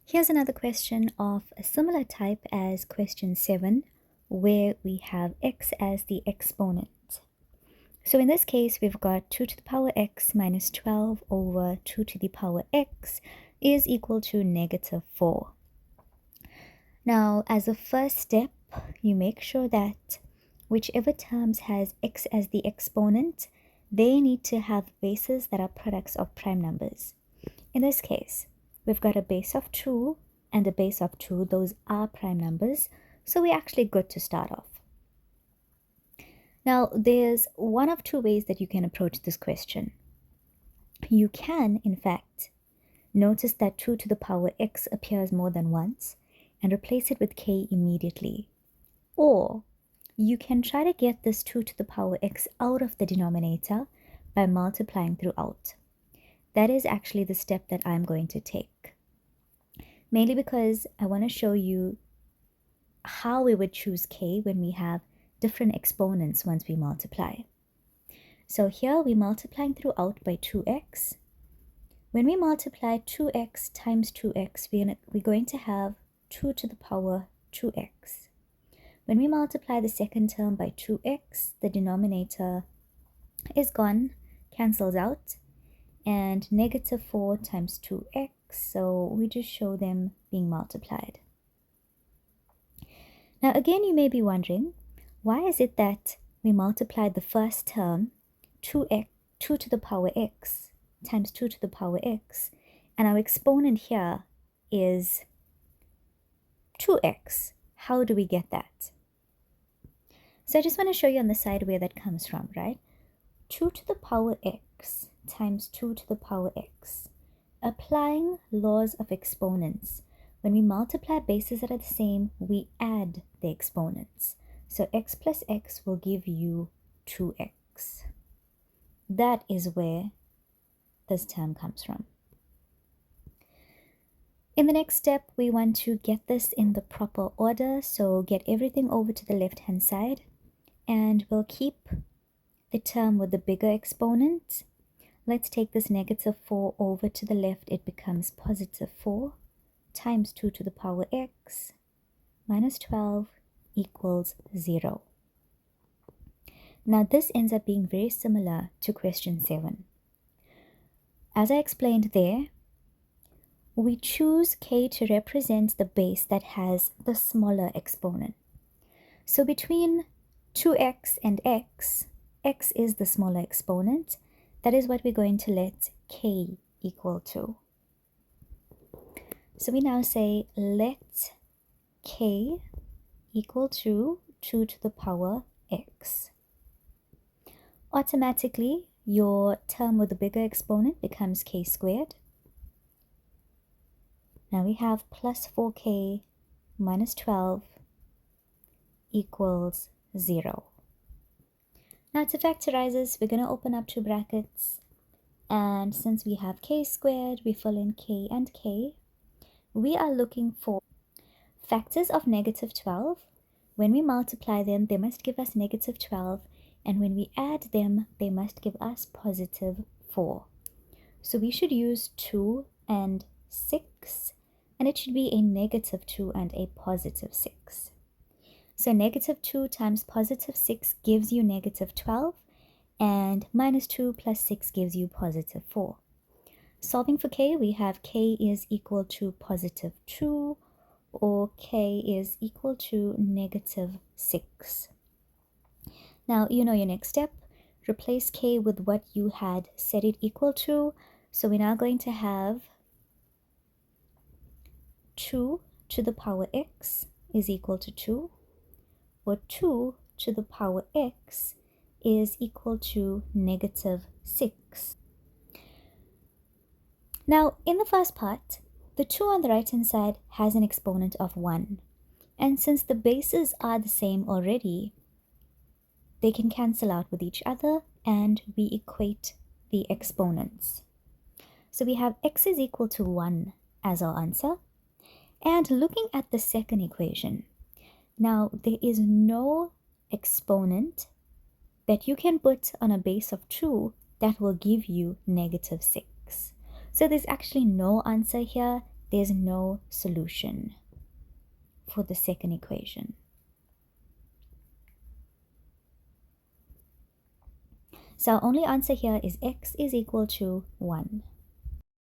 Here's another question of a similar type as question 7, where we have x as the exponent. So in this case, we've got 2 to the power x minus 12 over 2 to the power x is equal to negative 4. Now, as a first step, you make sure that whichever terms has x as the exponent, they need to have bases that are products of prime numbers. In this case, we've got a base of 2 and a base of 2. Those are prime numbers, so we're actually good to start off. Now, there's one of two ways that you can approach this question. You can, in fact, notice that 2 to the power x appears more than once and replace it with k immediately. Or you can try to get this 2 to the power x out of the denominator by multiplying throughout. That is actually the step that I'm going to take, mainly because I want to show you how we would choose k when we have different exponents once we multiply. So here we're multiplying throughout by 2x. When we multiply 2x times 2x, we're going to have 2 to the power 2x. When we multiply the second term by 2x, the denominator is gone, cancels out, and negative 4 times 2x, so we just show them being multiplied. Now again, you may be wondering, why is it that we multiplied the first term, 2 to the power x times 2 to the power x, and our exponent here is 2x? How do we get that? So I just want to show you on the side where that comes from, right? 2 to the power x times 2 to the power x. Applying laws of exponents. When we multiply bases that are the same, we add the exponents. So x plus x will give you 2x. That is where this term comes from. In the next step, we want to get this in the proper order. So get everything over to the left-hand side, and we'll keep the term with the bigger exponent. Let's take this negative 4 over to the left. It becomes positive 4 times 2 to the power x minus 12 equals 0. Now this ends up being very similar to question 7. As I explained there, we choose k to represent the base that has the smaller exponent. So between 2x and x is the smaller exponent. That is what we're going to let k equal to. So we now say let k equal to 2 to the power x. Automatically, your term with the bigger exponent becomes k squared. Now we have plus 4k minus 12 equals 0. Now to factorize this, we're going to open up two brackets. And since we have k squared, we fill in k and k. We are looking for factors of negative 12. When we multiply them, they must give us negative 12. And when we add them, they must give us positive 4. So we should use 2 and 6. And it should be a negative 2 and a positive 6. So negative 2 times positive 6 gives you negative 12. And minus 2 plus 6 gives you positive 4. Solving for k, we have k is equal to positive 2, or k is equal to negative 6. Now, you know your next step. Replace k with what you had set it equal to. So we're now going to have 2 to the power x is equal to 2, or 2 to the power x is equal to negative 6. Now, in the first part, the 2 on the right-hand side has an exponent of 1. And since the bases are the same already, they can cancel out with each other, and we equate the exponents. So we have x is equal to 1 as our answer. And looking at the second equation, now there is no exponent that you can put on a base of 2 that will give you negative 6. So there's actually no answer here. there's no solution for the second equation. So our only answer here is x is equal to 1.